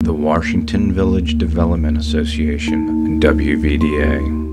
the Washington Village Development Association, WVDA.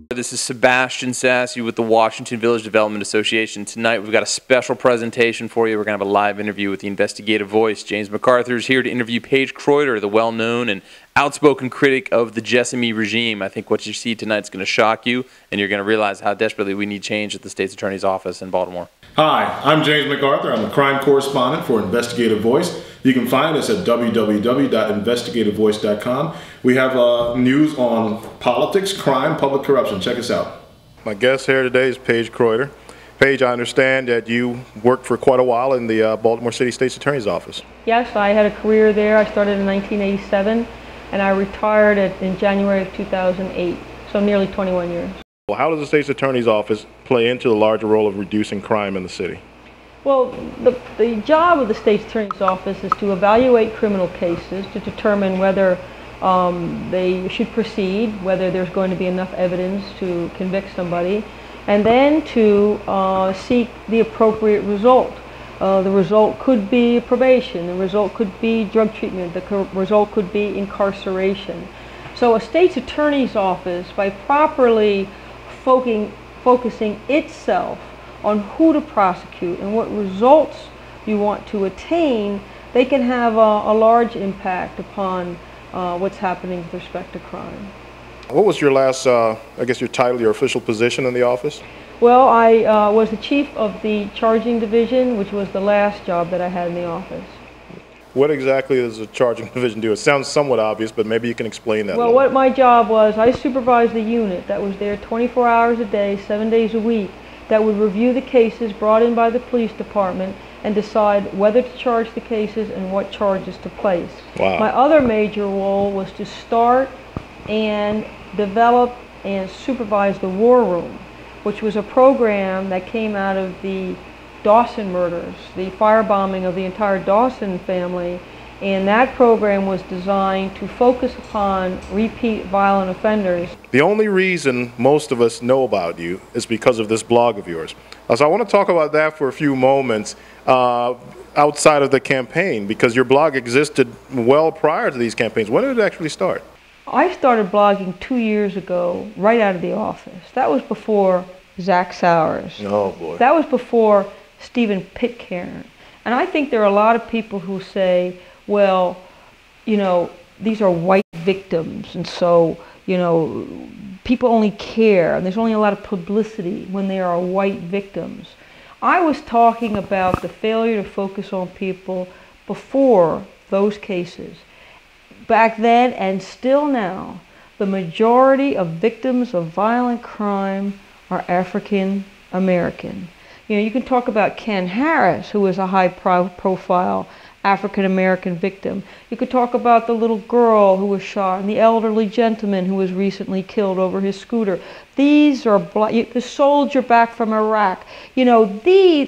This is Sebastian Sassy with the Washington Village Development Association. Tonight we've got a special presentation for you. We're going to have a live interview with the Investigative Voice. James MacArthur is here to interview Page Croyder, the well-known and outspoken critic of the Jessamy regime. I think what you see tonight is going to shock you, and you're going to realize how desperately we need change at the State's Attorney's Office in Baltimore. Hi, I'm James MacArthur. I'm a crime correspondent for Investigative Voice. You can find us at www.investigativevoice.com. We have news on politics, crime, public corruption. Check us out. My guest here today is Page Croyder. Page, I understand that you worked for quite a while in the Baltimore City State's Attorney's Office. Yes, I had a career there. I started in 1987, and I retired in January of 2008, so nearly 21 years. Well, how does the State's Attorney's Office play into the larger role of reducing crime in the city? Well, the job of the State's Attorney's Office is to evaluate criminal cases to determine whether they should proceed, whether there's going to be enough evidence to convict somebody, and then to seek the appropriate result. The result could be probation, the result could be drug treatment, the result could be incarceration. So a State's Attorney's Office, by properly focusing itself on who to prosecute and what results you want to attain, they can have a large impact upon what's happening with respect to crime. What was your last, I guess your title, your official position in the office? Well, I was the chief of the charging division, which was the last job that I had in the office. What exactly does the charging division do? It sounds somewhat obvious, but maybe you can explain that. Well, what my job was, I supervised the unit that was there 24 hours a day, 7 days a week, that would review the cases brought in by the police department and decide whether to charge the cases and what charges to place. Wow. My other major role was to start and develop and supervise the War Room, which was a program that came out of the Dawson murders, the firebombing of the entire Dawson family, and that program was designed to focus upon repeat violent offenders. The only reason most of us know about you is because of this blog of yours. So I want to talk about that for a few moments outside of the campaign, because your blog existed well prior to these campaigns. When did it actually start? I started blogging 2 years ago, right out of the office. That was before Zach Sowers. Oh boy. That was before Stephen Pitcairn. And I think there are a lot of people who say, well, you know, these are white victims, and so, you know, people only care, and there's only a lot of publicity when they are white victims. I was talking about the failure to focus on people before those cases. Back then and still now, the majority of victims of violent crime are African American. You know, you can talk about Ken Harris, who was a high-profile African-American victim. You could talk about the little girl who was shot and the elderly gentleman who was recently killed over his scooter. These are the soldier back from Iraq. You know, the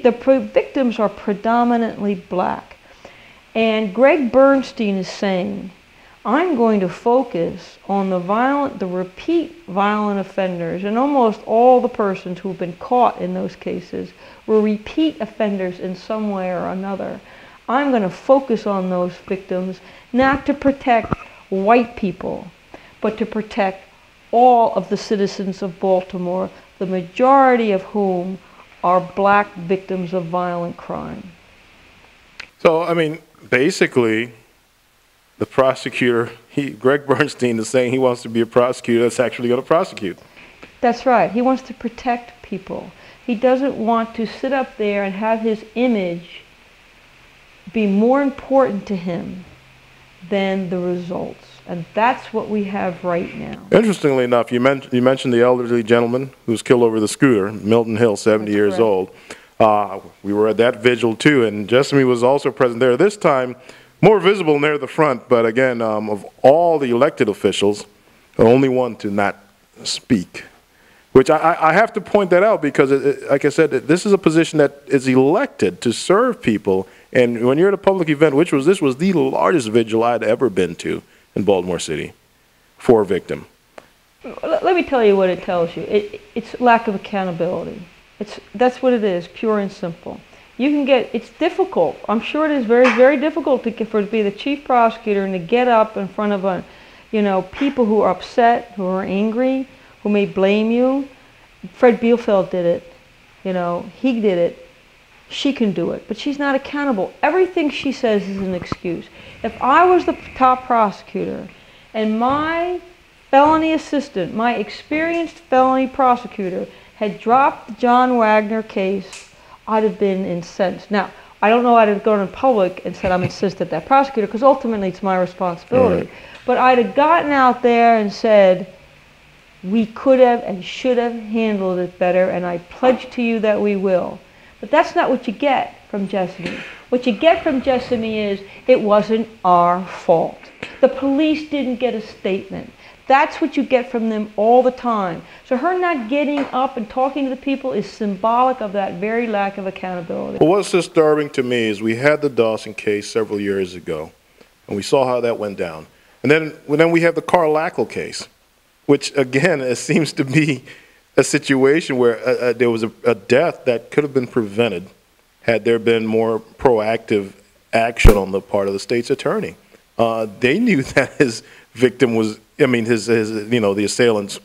victims are predominantly black. And Greg Bernstein is saying, I'm going to focus on the repeat violent offenders, and almost all the persons who have been caught in those cases were repeat offenders in some way or another. I'm going to focus on those victims, not to protect white people, but to protect all of the citizens of Baltimore, the majority of whom are black victims of violent crime. So, I mean, basically, the prosecutor, Greg Bernstein is saying he wants to be a prosecutor that's actually going to prosecute. That's right. He wants to protect people. He doesn't want to sit up there and have his image be more important to him than the results. And that's what we have right now. Interestingly enough, you mentioned the elderly gentleman who was killed over the scooter, Milton Hill, 70 years old. We were at that vigil too, and Jessamy was also present there. This time, more visible near the front, but again, of all the elected officials, the only one to not speak. Which I have to point that out because, like I said, this is a position that is elected to serve people. And when you're at a public event, this was the largest vigil I'd ever been to in Baltimore City for a victim. Let me tell you what it tells you. It's lack of accountability. That's what it is, pure and simple. You can get, it's difficult. I'm sure it is very, very difficult to be the chief prosecutor and to get up in front of people who are upset, who are angry, who may blame you. Fred Bielefeld did it. He did it. She can do it, but she's not accountable. Everything she says is an excuse. If I was the top prosecutor and my felony assistant, my experienced felony prosecutor, had dropped the John Wagner case, I'd have been incensed. Now, I don't know I'd have gone in public and said I'm incensed at that prosecutor, because ultimately it's my responsibility. Right. But I'd have gotten out there and said, we could have and should have handled it better, and I pledge to you that we will. But that's not what you get from Jessamy. What you get from Jessamy is, it wasn't our fault. The police didn't get a statement. That's what you get from them all the time. So her not getting up and talking to the people is symbolic of that very lack of accountability. Well, what's disturbing to me is we had the Dawson case several years ago, and we saw how that went down. And then we have the Carl Lackle case, which, again, it seems to be a situation where there was a death that could have been prevented had there been more proactive action on the part of the state's attorney. They knew that his victim was, the assailants,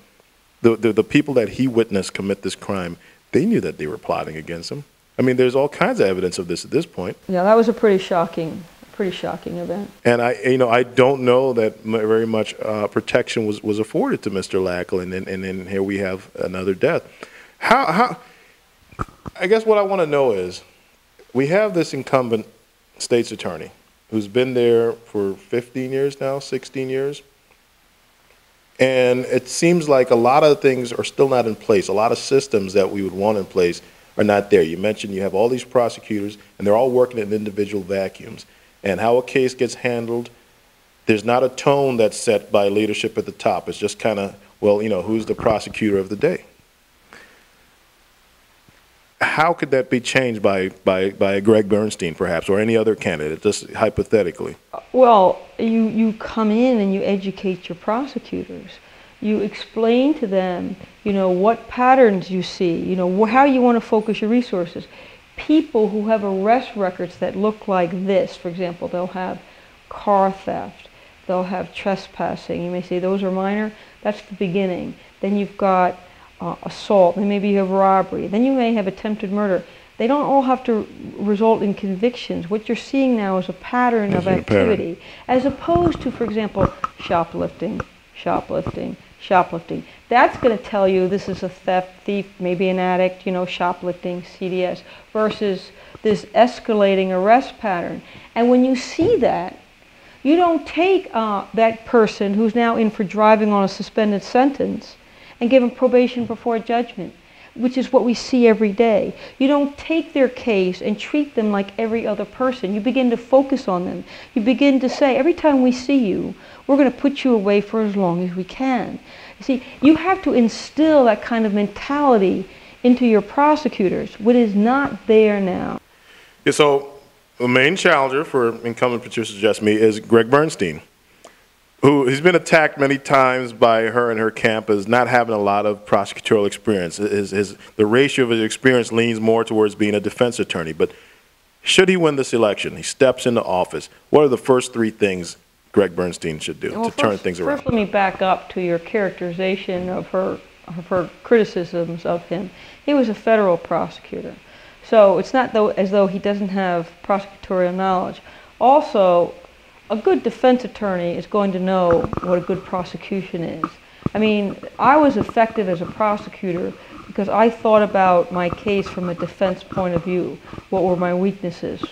the people that he witnessed commit this crime, they knew that they were plotting against him. I mean, there's all kinds of evidence of this at this point. Yeah, that was a pretty shocking event. And I don't know that very much protection was afforded to Mr. Lackle, and then here we have another death. How? I guess what I want to know is, we have this incumbent state's attorney who's been there for 15 years now, 16 years, and it seems like a lot of things are still not in place. A lot of systems that we would want in place are not there. You mentioned you have all these prosecutors, and they're all working in individual vacuums. And how a case gets handled, there's not a tone that's set by leadership at the top. It's just kind of, well, who's the prosecutor of the day? How could that be changed by Greg Bernstein, perhaps, or any other candidate, just hypothetically? Well, you come in and you educate your prosecutors. You explain to them, what patterns you see, how you want to focus your resources. People who have arrest records that look like this, for example, they'll have car theft, they'll have trespassing. You may say those are minor. That's the beginning. Then you've got assault, then maybe you have robbery, then you may have attempted murder. They don't all have to result in convictions. What you're seeing now is a pattern of activity, as opposed to, for example, shoplifting. That's going to tell you this is a thief, maybe an addict, shoplifting, CDS, versus this escalating arrest pattern. And when you see that, you don't take that person who's now in for driving on a suspended sentence and give them probation before judgment, which is what we see every day. You don't take their case and treat them like every other person. You begin to focus on them. You begin to say, every time we see you, we're going to put you away for as long as we can. You see, you have to instill that kind of mentality into your prosecutors, which is not there now. Yeah, so the main challenger for incumbent Patricia Jessamy is Greg Bernstein, who has been attacked many times by her and her camp as not having a lot of prosecutorial experience. The ratio of his experience leans more towards being a defense attorney. But should he win this election, he steps into office, what are the first three things Greg Bernstein should do to turn things around? First, let me back up to your characterization of her criticisms of him. He was a federal prosecutor. So it's not as though he doesn't have prosecutorial knowledge. Also, a good defense attorney is going to know what a good prosecution is. I mean, I was effective as a prosecutor because I thought about my case from a defense point of view. What were my weaknesses?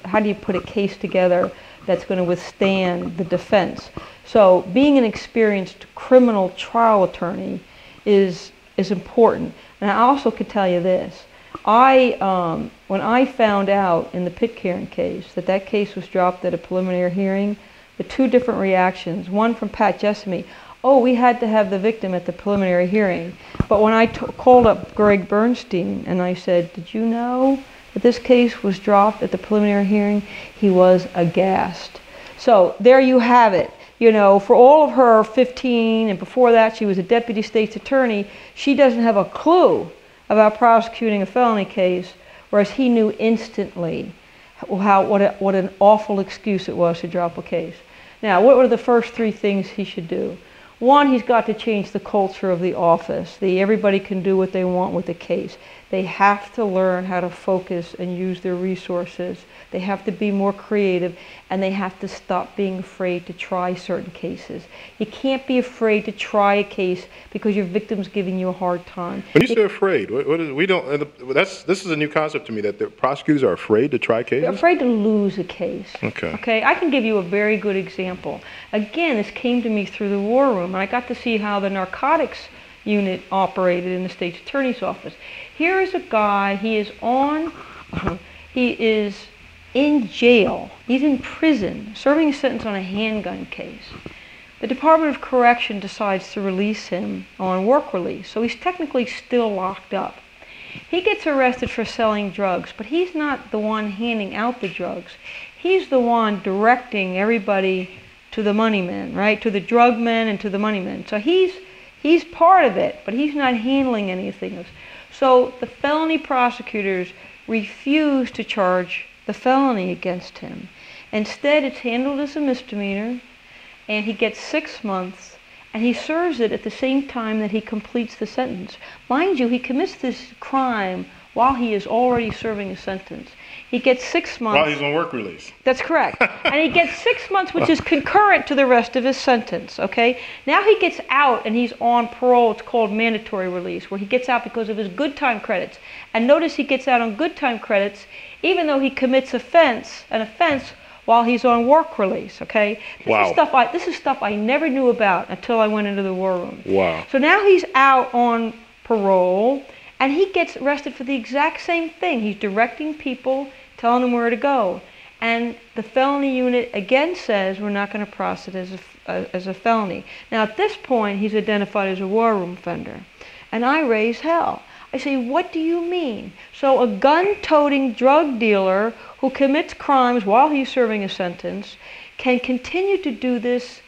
How do you put a case together that's going to withstand the defense? So being an experienced criminal trial attorney is important. And I also could tell you this. When I found out in the Pitcairn case that case was dropped at a preliminary hearing, the two different reactions, one from Pat Jessamy, oh, we had to have the victim at the preliminary hearing. But when I called up Greg Bernstein and I said, did you know that this case was dropped at the preliminary hearing? He was aghast. So there you have it. For all of her 15, and before that she was a deputy state's attorney, she doesn't have a clue about prosecuting a felony case whereas he knew instantly what an awful excuse it was to drop a case. Now, what were the first 3 things he should do? One, he's got to change the culture of the office. Everybody can do what they want with the case. They have to learn how to focus and use their resources. They have to be more creative, and they have to stop being afraid to try certain cases. You can't be afraid to try a case because your victim's giving you a hard time. When you say afraid, what is, we don't, this is a new concept to me, that the prosecutors are afraid to try cases? They're afraid to lose a case. Okay. Okay, I can give you a very good example. Again, this came to me through the war room, and I got to see how the narcotics unit operated in the state's attorney's office. Here is a guy, he is in jail, he's in prison, serving a sentence on a handgun case. The Department of Correction decides to release him on work release, so he's technically still locked up. He gets arrested for selling drugs, but he's not the one handing out the drugs. He's the one directing everybody to the money men, right? To the drug men and to the money men. So he's part of it, but he's not handling anything else. So the felony prosecutors refuse to charge the felony against him. Instead, it's handled as a misdemeanor, and he gets 6 months, and he serves it at the same time that he completes the sentence. Mind you, he commits this crime while he is already serving a sentence. He gets 6 months. While he's on work release. That's correct. And he gets 6 months, which is concurrent to the rest of his sentence, okay? Now he gets out and he's on parole. It's called mandatory release, where he gets out because of his good time credits. And notice he gets out on good time credits even though he commits an offense while he's on work release, okay? This is stuff I never knew about until I went into the war room. Wow. So now he's out on parole, and he gets arrested for the exact same thing. He's directing people, telling them where to go. And the felony unit again says we're not going to process it as a felony. Now at this point, he's identified as a war room offender. And I raise hell. I say, what do you mean? So a gun-toting drug dealer who commits crimes while he's serving a sentence can continue to do this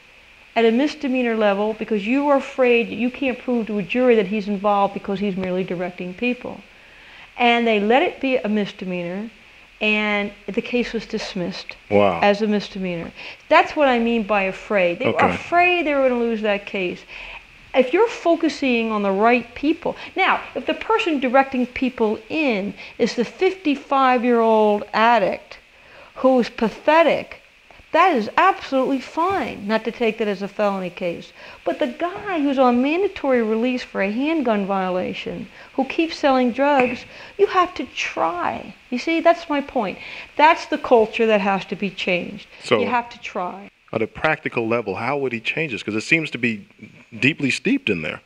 at a misdemeanor level because you are afraid you can't prove to a jury that he's involved because he's merely directing people. And they let it be a misdemeanor, and the case was dismissed as a misdemeanor. That's what I mean by afraid. They were afraid they were going to lose that case. If you're focusing on the right people, now, if the person directing people in is the 55-year-old addict who is pathetic, that is absolutely fine not to take that as a felony case. But the guy who's on mandatory release for a handgun violation, who keeps selling drugs, you have to try. You see, that's my point. That's the culture that has to be changed. So, you have to try. At a practical level, how would he change this? Because it seems to be deeply steeped in there.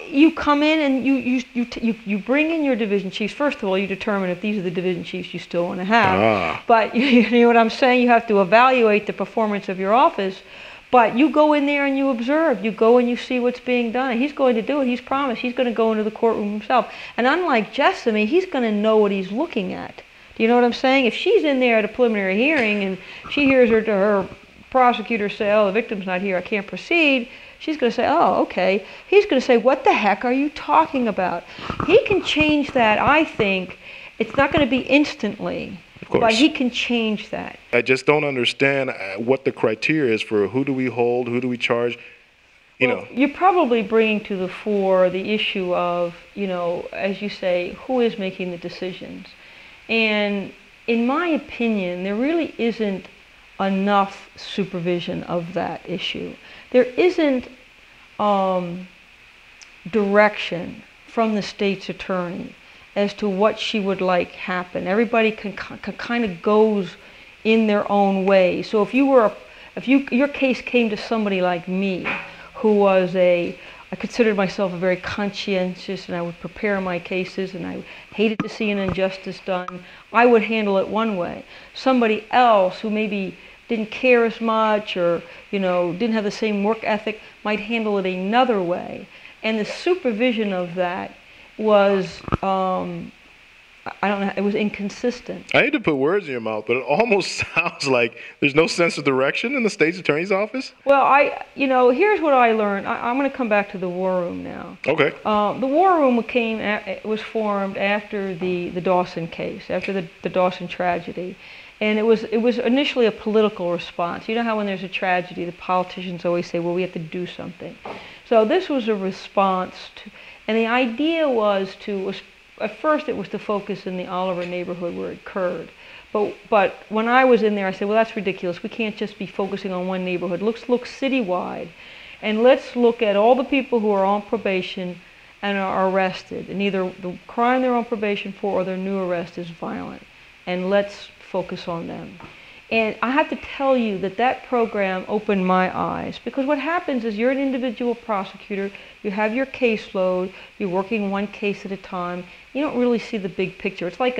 You come in and you bring in your division chiefs. First of all, you determine if these are the division chiefs you still want to have. But you know what I'm saying? You have to evaluate the performance of your office. But you go in there and you observe. You go and you see what's being done. And he's going to do it. He's promised. He's going to go into the courtroom himself. And unlike Jessamy, he's going to know what he's looking at. Do you know what I'm saying? If she's in there at a preliminary hearing and she hears her prosecutor say, oh, the victim's not here, I can't proceed, she's going to say, oh, okay. He's going to say, what the heck are you talking about? He can change that, I think. It's not going to be instantly, but he can change that. I just don't understand what the criteria is for who do we hold, who do we charge. You're probably bringing to the fore the issue of, as you say, who is making the decisions. And in my opinion, there really isn't enough supervision of that issue. There isn't direction from the state's attorney as to what she would like happen. Everybody kind of goes in their own way. So if your case came to somebody like me, who was I considered myself a very conscientious, and I would prepare my cases, and I hated to see an injustice done, I would handle it one way. Somebody else who maybe didn't care as much or didn't have the same work ethic might handle it another way. And the supervision of that was I don't know, it was inconsistent. I hate to put words in your mouth, but it almost sounds like there's no sense of direction in the state's attorney's office. Well, here's what I learned. I'm going to come back to the war room now. Okay. The war room was formed after the Dawson case, after the Dawson tragedy. And it was initially a political response. You know how when there's a tragedy, the politicians always say, well, we have to do something. So this was a response to, and the idea was at first it was to focus in the Oliver neighborhood where it occurred. But when I was in there, I said, well, that's ridiculous. We can't just be focusing on one neighborhood. Let's look citywide. And let's look at all the people who are on probation and are arrested. And either the crime they're on probation for or their new arrest is violent. And let's focus on them. And I have to tell you that program opened my eyes, because what happens is you're an individual prosecutor, you have your caseload, you're working one case at a time, you don't really see the big picture. It's like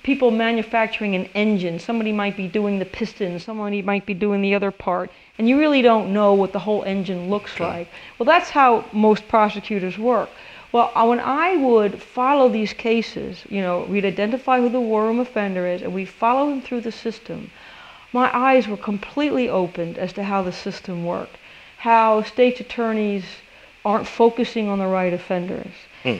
people manufacturing an engine. Somebody might be doing the piston, somebody might be doing the other part, and you really don't know what the whole engine looks like. Well, that's how most prosecutors work. Well, when I would follow these cases, we'd identify who the war room offender is, and we'd follow him through the system. My eyes were completely opened as to how the system worked, how state's attorneys aren't focusing on the right offenders,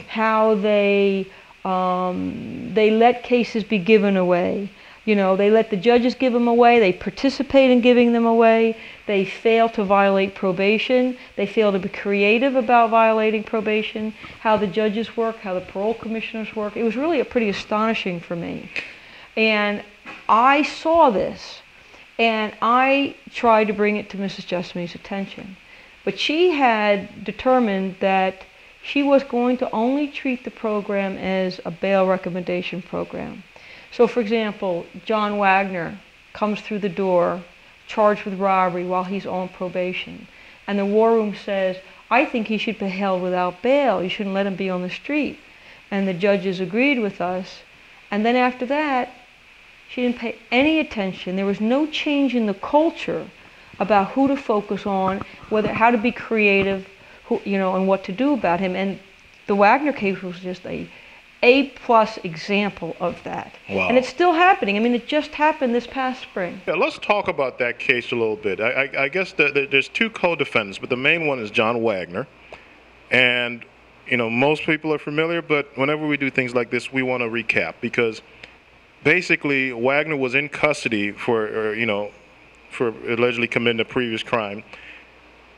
how they let cases be given away. They let the judges give them away, they participate in giving them away, they fail to violate probation, they fail to be creative about violating probation, how the judges work, how the parole commissioners work. It was really pretty astonishing for me. And I saw this, and I tried to bring it to Mrs. Jessamy's attention. But she had determined that she was going to only treat the program as a bail recommendation program. So, for example, John Wagner comes through the door charged with robbery while he's on probation. And the war room says, I think he should be held without bail. You shouldn't let him be on the street. And the judges agreed with us. And then after that, she didn't pay any attention. There was no change in the culture about who to focus on, how to be creative, and what to do about him. And the Wagner case was just A+ example of that. Wow. And it's still happening. I mean, it just happened this past spring. Yeah, let's talk about that case a little bit. I guess there's two co-defendants, but the main one is John Wagner. And, most people are familiar, but whenever we do things like this, we want to recap, because basically Wagner was in custody for allegedly committing a previous crime.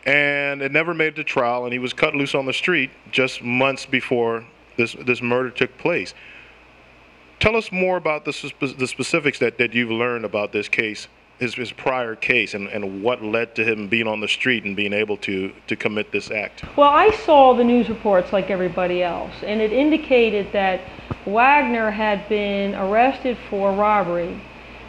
And it never made it to trial, and he was cut loose on the street just months before this murder took place. Tell us more about the specifics that you've learned about this case, his prior case, and what led to him being on the street and being able to commit this act. Well, I saw the news reports like everybody else, and it indicated that Wagner had been arrested for robbery,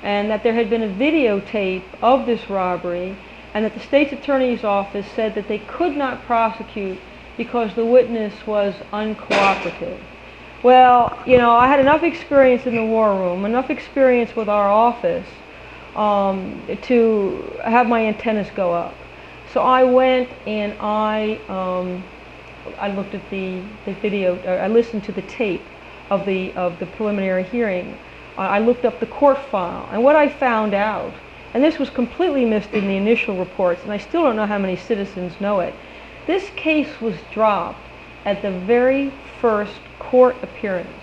and that there had been a videotape of this robbery, and that the state's attorney's office said that they could not prosecute because the witness was uncooperative. Well, I had enough experience in the war room, enough experience with our office to have my antennas go up. So I went and I looked at the video, I listened to the tape of the preliminary hearing. I looked up the court file, and what I found out, and this was completely missed in the initial reports, and I still don't know how many citizens know it. This case was dropped at the very first court appearance.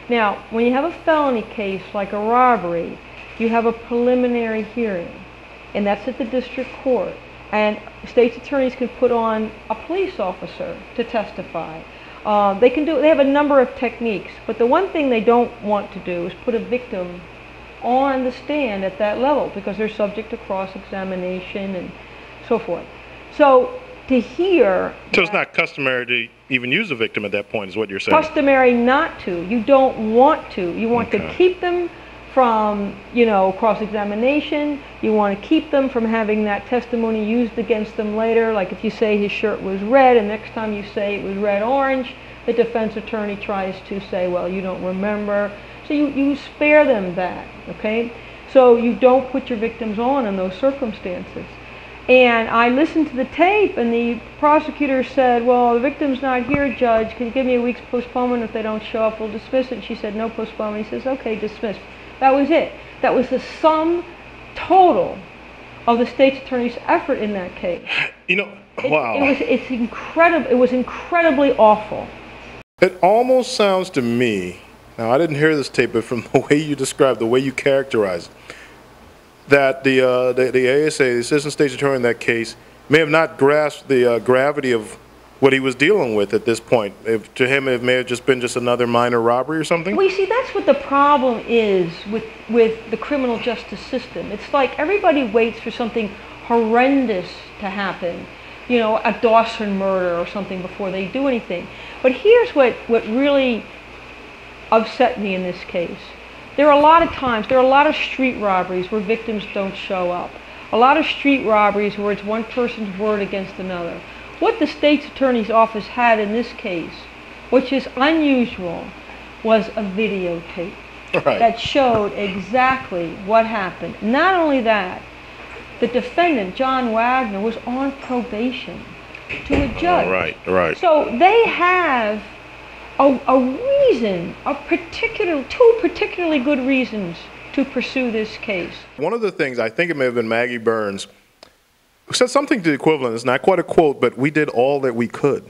Now, when you have a felony case like a robbery, you have a preliminary hearing, and that's at the district court. And state's attorneys can put on a police officer to testify. They have a number of techniques, but the one thing they don't want to do is put a victim on the stand at that level, because they're subject to cross-examination and so forth. So to hear... So it's not customary to even use a victim at that point, is what you're saying? Customary not to. You don't want to. You want to keep them from, cross-examination. You want to keep them from having that testimony used against them later. Like if you say his shirt was red, and next time you say it was red-orange, the defense attorney tries to say, well, you don't remember. So you spare them that, okay? So you don't put your victims on in those circumstances. And I listened to the tape, and the prosecutor said, well, the victim's not here, Judge. Can you give me a week's postponement? If they don't show up, we'll dismiss it. And she said, no postponement. He says, okay, dismissed. That was it. That was the sum total of the state's attorney's effort in that case. You know, wow. It's incredible. It was incredibly awful. It almost sounds to me, now I didn't hear this tape, but from the way you described, the way you characterize it, that the ASA, the Assistant State's Attorney in that case, may have not grasped the gravity of what he was dealing with at this point. To him, it may have just been just another minor robbery or something. Well, you see, that's what the problem is with the criminal justice system. It's like everybody waits for something horrendous to happen, you know, a Dawson murder or something before they do anything. But here's what really upset me in this case. There are a lot of times, there are a lot of street robberies where victims don't show up. A lot of street robberies where it's one person's word against another. What the state's attorney's office had in this case, which is unusual, was a videotape that showed exactly what happened. Not only that, the defendant, John Wagner, was on probation to a judge. Right. So they have a reason, two particularly good reasons to pursue this case. One of the things, I think it may have been Maggie Burns, who said something to the equivalent, it's not quite a quote, but we did all that we could,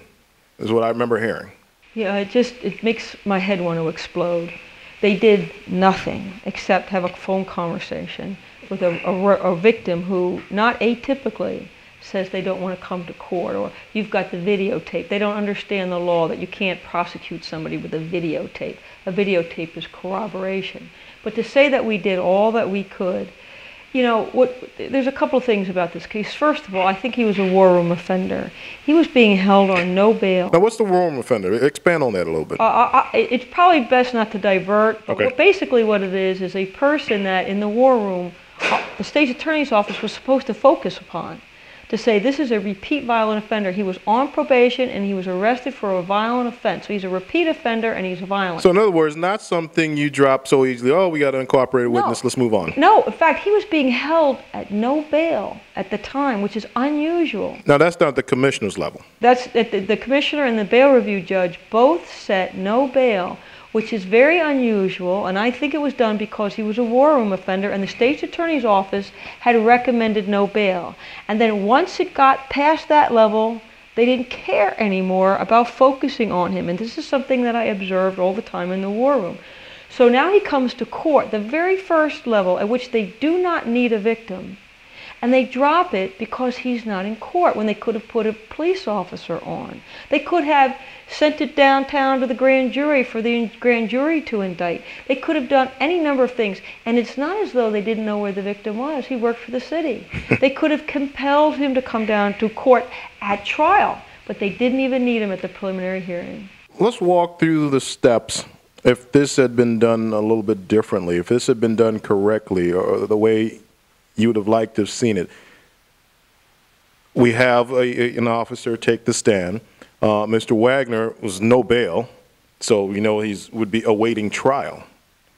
is what I remember hearing. Yeah, it makes my head want to explode. They did nothing except have a phone conversation with a victim who, not atypically, says they don't want to come to court, or you've got the videotape. They don't understand the law that you can't prosecute somebody with a videotape. A videotape is corroboration. But to say that we did all that we could, you know, there's a couple of things about this case. First of all, I think he was a war room offender. He was being held on no bail. Now, what's the war room offender? Expand on that a little bit. It's probably best not to divert. But okay. Basically what it is a person that in the war room, the state's attorney's office was supposed to focus upon. To say this is a repeat violent offender. He was on probation and he was arrested for a violent offense. So he's a repeat offender and he's violent. So in other words, not something you drop so easily, oh, we got an uncooperated witness, let's move on. No, in fact, he was being held at no bail at the time, which is unusual. Now that's down at the commissioner's level. That's the commissioner and the bail review judge both set no bail, which is very unusual, and I think it was done because he was a war room offender and the state's attorney's office had recommended no bail. And then once it got past that level, they didn't care anymore about focusing on him. And this is something that I observed all the time in the war room. So now he comes to court, the very first level at which they do not need a victim, and they drop it because he's not in court when they could have put a police officer on. They could have sent it downtown to the grand jury for the grand jury to indict. They could have done any number of things. And it's not as though they didn't know where the victim was. He worked for the city. They could have compelled him to come down to court at trial, but they didn't even need him at the preliminary hearing. Let's walk through the steps. If this had been done a little bit differently, if this had been done correctly, or the way you would have liked to have seen it. We have an officer take the stand. Mr. Wagner was no bail, so you know he would be awaiting trial.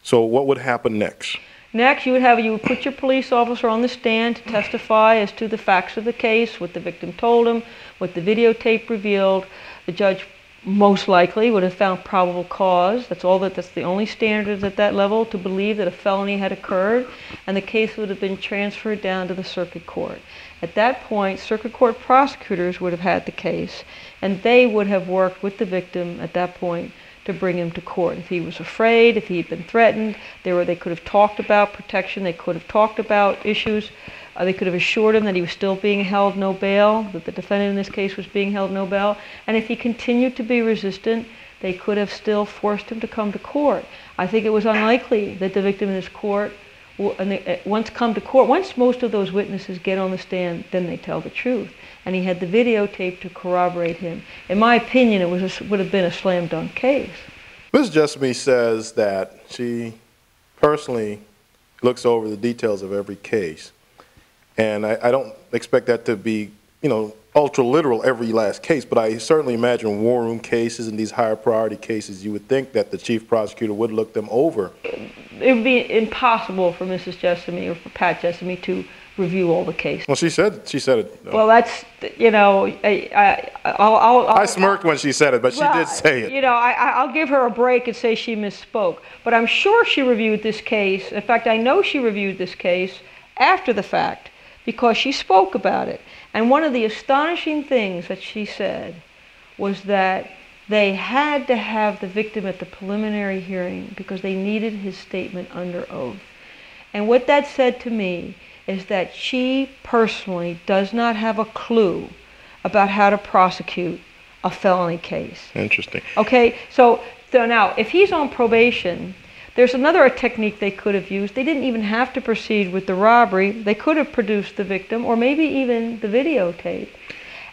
So what would happen next? Next, you would put your police officer on the stand to testify as to the facts of the case, what the victim told him, what the videotape revealed. The judge most likely would have found probable cause. That's the only standard at that level, to believe that a felony had occurred, and the case would have been transferred down to the circuit court. At that point, circuit court prosecutors would have had the case, and they would have worked with the victim at that point to bring him to court. If he was afraid, if he had been threatened, they could have talked about protection, they could have talked about issues. They could have assured him that he was still being held no bail, that the defendant in this case was being held no bail, and if he continued to be resistant, they could have still forced him to come to court. I think it was unlikely that the victim in this court, once most of those witnesses get on the stand, then they tell the truth. And he had the videotape to corroborate him. In my opinion, it would have been a slam dunk case. Ms. Jessamy says that she personally looks over the details of every case. And I don't expect that to be, you know, ultra literal every last case, but I certainly imagine war room cases and these higher priority cases, you would think that the chief prosecutor would look them over. It would be impossible for Mrs. Jessamy or for Pat Jessamy to review all the cases. Well, she said it. Though. Well, that's, you know, I smirked when she said it, but she did say it. You know, I'll give her a break and say she misspoke. But I'm sure she reviewed this case. In fact, I know she reviewed this case after the fact because she spoke about it. And one of the astonishing things that she said was that they had to have the victim at the preliminary hearing because they needed his statement under oath. And what that said to me is that she personally does not have a clue about how to prosecute a felony case. Interesting. Okay, so now, if he's on probation, there's another technique they could have used. They didn't even have to proceed with the robbery. They could have produced the victim, or maybe even the videotape,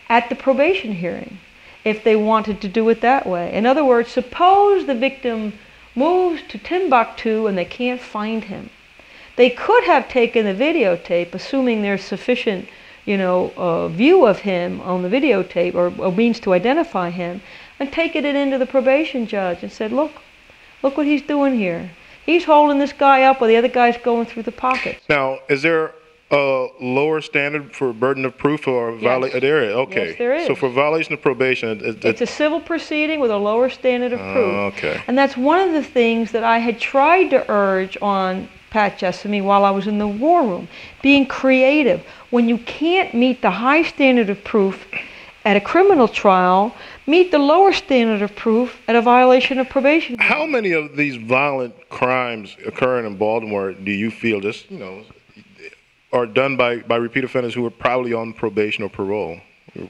at the probation hearing, if they wanted to do it that way. In other words, suppose the victim moves to Timbuktu and they can't find him. They could have taken the videotape, assuming there's sufficient, you know, view of him on the videotape or a means to identify him, and taken it into the probation judge and said, look what he's doing here. He's holding this guy up while the other guy's going through the pockets. Now, is there a lower standard for burden of proof or violation? There is. Okay. Yes, there is. So for violation of probation, it's a civil proceeding with a lower standard of proof. Okay. And that's one of the things that I had tried to urge on Pat Jessamy while I was in the war room, being creative. When you can't meet the high standard of proof at a criminal trial, meet the lower standard of proof at a violation of probation. How many of these violent crimes occurring in Baltimore do you feel just, you know, are done by repeat offenders who are probably on probation or parole?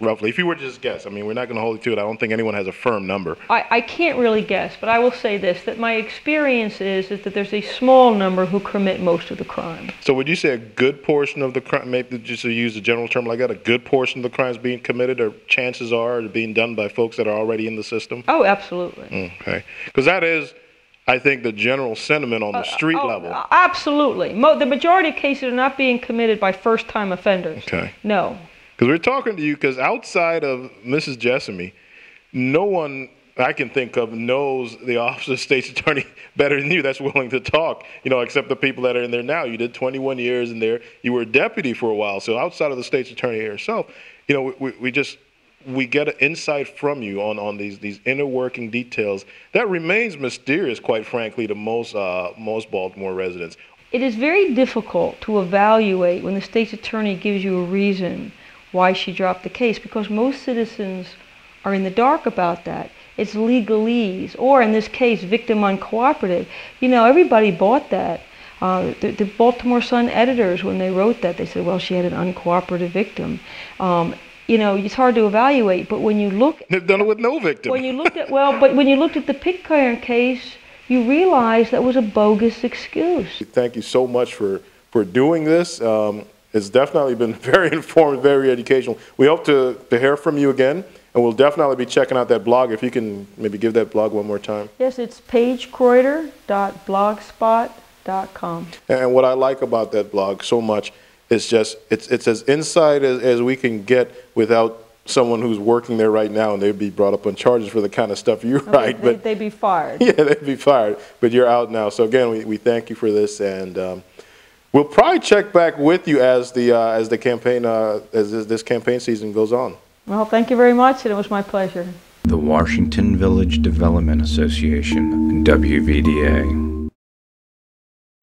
Roughly, if you were to just guess. I mean, we're not going to hold you to it. I don't think anyone has a firm number. I can't really guess, but I will say this, that my experience is that there's a small number who commit most of the crime. So would you say a good portion of the crime, maybe just to use a general term like that, a good portion of the crimes being committed, or chances are being done by folks that are already in the system? Oh, absolutely. Okay. Because that is, I think, the general sentiment on the street level. Absolutely. The majority of cases are not being committed by first-time offenders. Okay. No. Because we're talking to you because outside of Mrs. Jessamy, no one I can think of knows the Office of State's Attorney better than you that's willing to talk, you know, except the people that are in there now. You did 21 years in there. You were a deputy for a while. So outside of the State's Attorney herself, you know, we get an insight from you on these inner working details that remains mysterious, quite frankly, to most Baltimore residents. It is very difficult to evaluate when the State's Attorney gives you a reason why she dropped the case, because most citizens are in the dark about that. It's legalese, or in this case, victim uncooperative. You know, everybody bought that. The Baltimore Sun editors, when they wrote that, they said, well, she had an uncooperative victim. You know, it's hard to evaluate, but when you look... They've done it with no victim. When you looked at, but when you looked at the Page Croyder case, you realize that was a bogus excuse. Thank you so much for doing this. It's definitely been very informative, very educational. We hope to hear from you again, and we'll definitely be checking out that blog. If you can maybe give that blog one more time. Yes, it's pagecroyder.blogspot.com. And what I like about that blog so much is just, it's as inside as we can get without someone who's working there right now, and they'd be brought up on charges for the kind of stuff you write. But they'd be fired. Yeah, they'd be fired. But you're out now. So again, we thank you for this, and we'll probably check back with you as the campaign as this campaign season goes on. Well, thank you very much, and it was my pleasure. The Washington Village Development Association, WVDA.